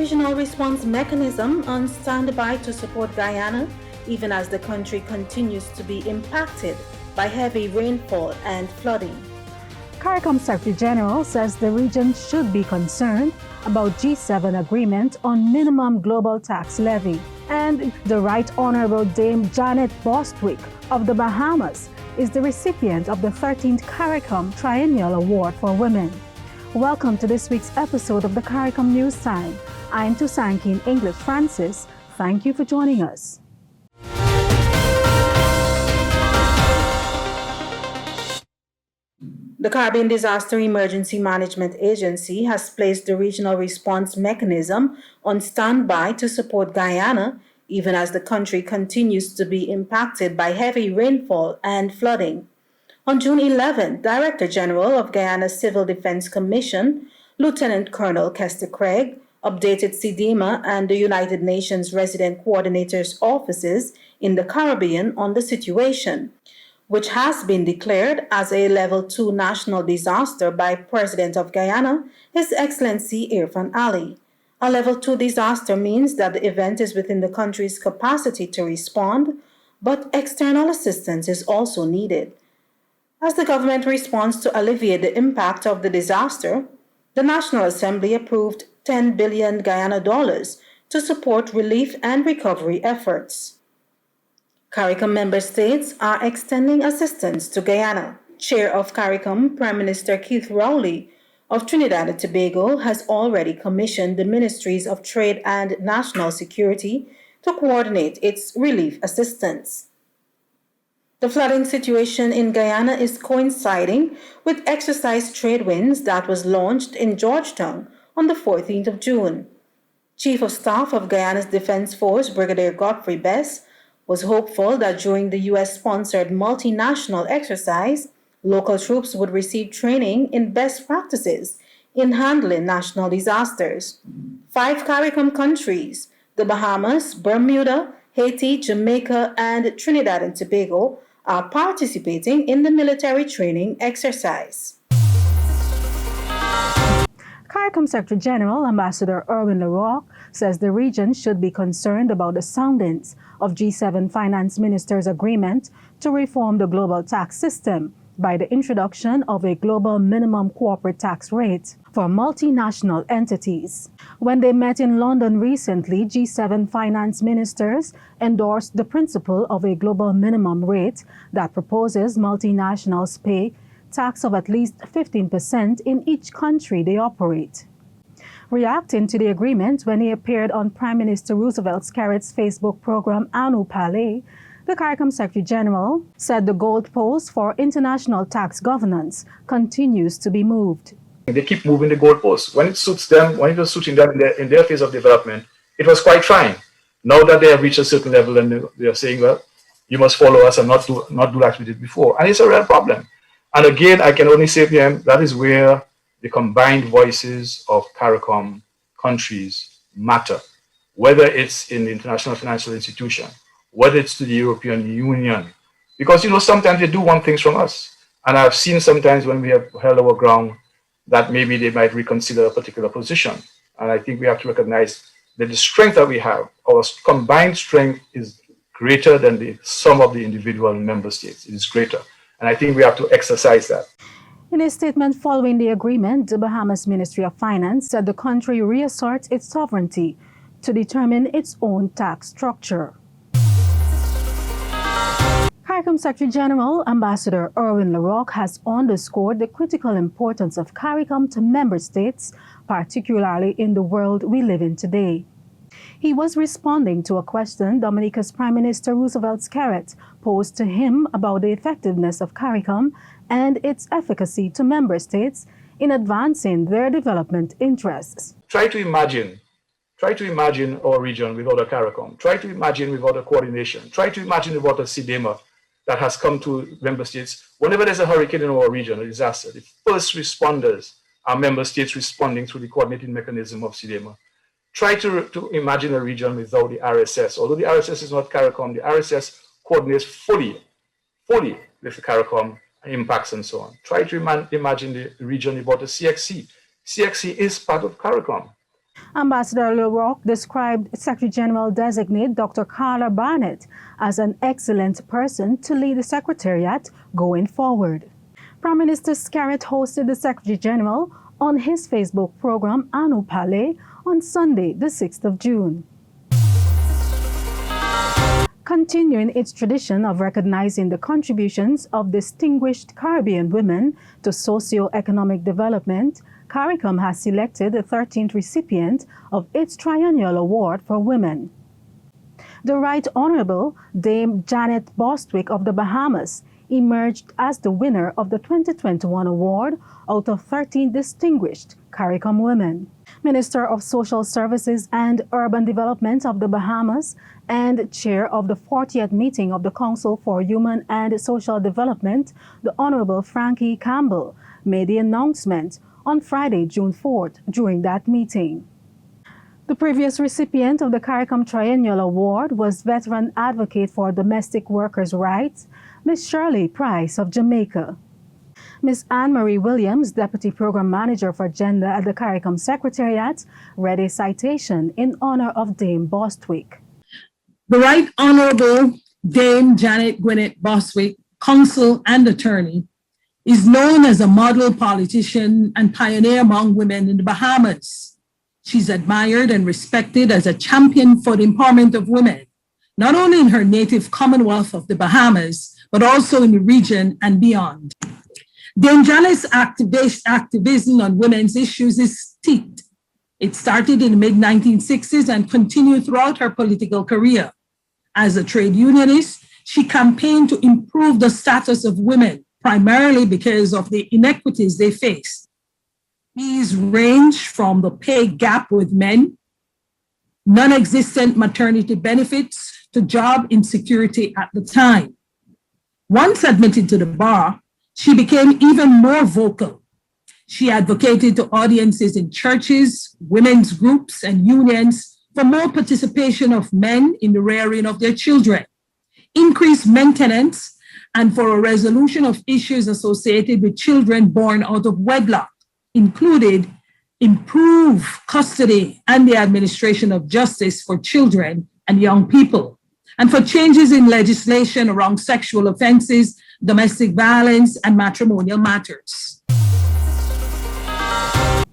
regional response mechanism on standby to support Guyana, even as the country continues to be impacted by heavy rainfall and flooding. CARICOM Secretary General says the region should be concerned about G7 agreement on minimum global tax levy. And the Right Honorable Dame Janet Bostwick of the Bahamas is the recipient of the 13th CARICOM Triennial Award for Women. Welcome to this week's episode of the CARICOM News Time. I'm Tusankin English Francis. Thank you for joining us. The Caribbean Disaster Emergency Management Agency has placed the regional response mechanism on standby to support Guyana, even as the country continues to be impacted by heavy rainfall and flooding. On June 11, Director General of Guyana's Civil Defense Commission, Lieutenant Colonel Kester Craig, updated CDEMA and the United Nations Resident Coordinators' offices in the Caribbean on the situation, which has been declared as a Level 2 national disaster by President of Guyana, His Excellency Irfan Ali. A Level 2 disaster means that the event is within the country's capacity to respond, but external assistance is also needed. As the government responds to alleviate the impact of the disaster, the National Assembly approved $10 billion Guyana dollars to support relief and recovery efforts. CARICOM member states are extending assistance to Guyana. Chair of CARICOM, Prime Minister Keith Rowley of Trinidad and Tobago, has already commissioned the Ministries of Trade and National Security to coordinate its relief assistance. The flooding situation in Guyana is coinciding with Exercise Trade Winds that was launched in Georgetown on the 14th of June. Chief of Staff of Guyana's Defense Force, Brigadier Godfrey Bess, was hopeful that during the U.S.-sponsored multinational exercise, local troops would receive training in best practices in handling national disasters. 5 CARICOM countries, the Bahamas, Bermuda, Haiti, Jamaica, and Trinidad and Tobago, are participating in the military training exercise. CARICOM Secretary General Ambassador Erwin LaRocque says the region should be concerned about the soundings of G7 finance ministers' agreement to reform the global tax system by the introduction of a global minimum corporate tax rate for multinational entities. When they met in London recently, G7 finance ministers endorsed the principle of a global minimum rate that proposes multinationals pay tax of at least 15% in each country they operate. Reacting to the agreement when he appeared on Prime Minister Roosevelt's CARIC's Facebook program Anu Palais, the CARICOM Secretary General said the goalpost for international tax governance continues to be moved. They keep moving the goalposts. When it suits them, when it was suiting them in their phase of development, it was quite trying. Now that they have reached a certain level and they are saying, well, you must follow us and not do like we did before. And it's a real problem. And again, I can only say to them, that is where the combined voices of CARICOM countries matter, whether it's in the international financial institution, whether it's to the European Union, because, sometimes they do want things from us. And I've seen sometimes when we have held our ground that maybe they might reconsider a particular position. And I think we have to recognize that the strength that we have, our combined strength is greater than the sum of the individual member states. It is greater. And I think we have to exercise that. In a statement following the agreement, the Bahamas Ministry of Finance said the country reasserts its sovereignty to determine its own tax structure. CARICOM Secretary General Ambassador Erwin LaRocque has underscored the critical importance of CARICOM to member states, particularly in the world we live in today. He was responding to a question Dominica's Prime Minister Roosevelt's CARIC posed to him about the effectiveness of CARICOM and its efficacy to member states in advancing their development interests. Try to imagine our region without a CARICOM. Try to imagine without a coordination. Try to imagine without a CDEMA that has come to member states. Whenever there's a hurricane in our region, a disaster, the first responders are member states responding through the coordinating mechanism of CDEMA. Try to imagine a region without the RSS. Although the RSS is not CARICOM, the RSS coordinates fully with the CARICOM impacts and so on. Try to imagine the region without the CXC. CXC is part of CARICOM. Ambassador LaRocque described Secretary General-designate Dr. Carla Barnett as an excellent person to lead the Secretariat going forward. Prime Minister Scarrett hosted the Secretary General on his Facebook program Anu Pale on Sunday, the 6th of June. Continuing its tradition of recognizing the contributions of distinguished Caribbean women to socio-economic development, CARICOM has selected the 13th recipient of its Triennial Award for Women. The Right Honorable Dame Janet Bostwick of the Bahamas emerged as the winner of the 2021 award out of 13 distinguished CARICOM women. Minister of Social Services and Urban Development of the Bahamas and chair of the 40th meeting of the Council for Human and Social Development, the Honorable Frankie Campbell, made the announcement on Friday, June 4th, during that meeting. The previous recipient of the CARICOM Triennial Award was veteran advocate for domestic workers' rights, Ms. Shirley Price of Jamaica. Ms. Anne-Marie Williams, Deputy Program Manager for Gender at the CARICOM Secretariat, read a citation in honor of Dame Bostwick. The Right Honorable Dame Janet Gwyneth Bostwick, Counsel and Attorney, is known as a model politician and pioneer among women in the Bahamas. She's admired and respected as a champion for the empowerment of women, not only in her native Commonwealth of the Bahamas, but also in the region and beyond. Dame Janet's activism on women's issues is steeped. It started in the mid-1960s and continued throughout her political career. As a trade unionist, she campaigned to improve the status of women, primarily because of the inequities they face. These range from the pay gap with men, non-existent maternity benefits, to job insecurity at the time. Once admitted to the bar, she became even more vocal. She advocated to audiences in churches, women's groups, and unions for more participation of men in the rearing of their children, increased maintenance, and for a resolution of issues associated with children born out of wedlock, included improve custody and the administration of justice for children and young people, and for changes in legislation around sexual offenses, domestic violence, and matrimonial matters.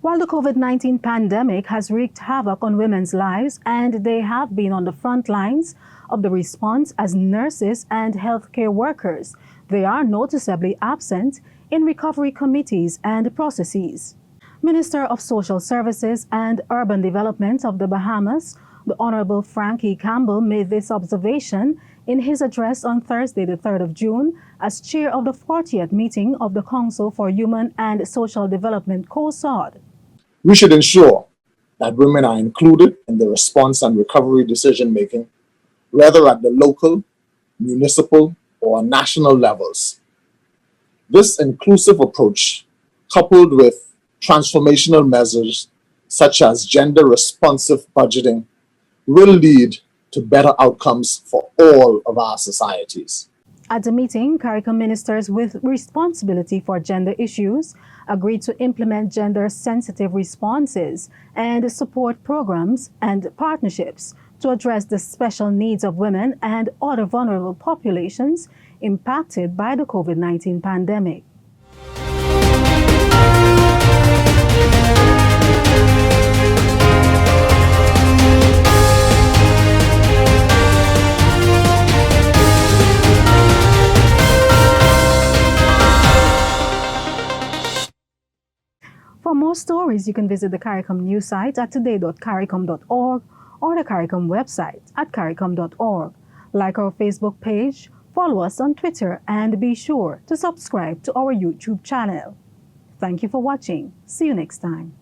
While the COVID-19 pandemic has wreaked havoc on women's lives and they have been on the front lines of the response as nurses and healthcare workers, they are noticeably absent in recovery committees and processes. Minister of Social Services and Urban Development of the Bahamas, the Honorable Frankie Campbell, made this observation in his address on Thursday, the 3rd of June, as chair of the 40th meeting of the Council for Human and Social Development, COSOD. We should ensure that women are included in the response and recovery decision-making, whether at the local, municipal, or national levels. This inclusive approach, coupled with transformational measures such as gender-responsive budgeting, will lead to better outcomes for all of our societies. At the meeting, CARICOM ministers with responsibility for gender issues agreed to implement gender-sensitive responses and support programs and partnerships to address the special needs of women and other vulnerable populations impacted by the COVID-19 pandemic. For more stories, you can visit the CARICOM news site at today.caricom.org or the CARICOM website at caricom.org. Like our Facebook page, follow us on Twitter, and be sure to subscribe to our YouTube channel. Thank you for watching. See you next time.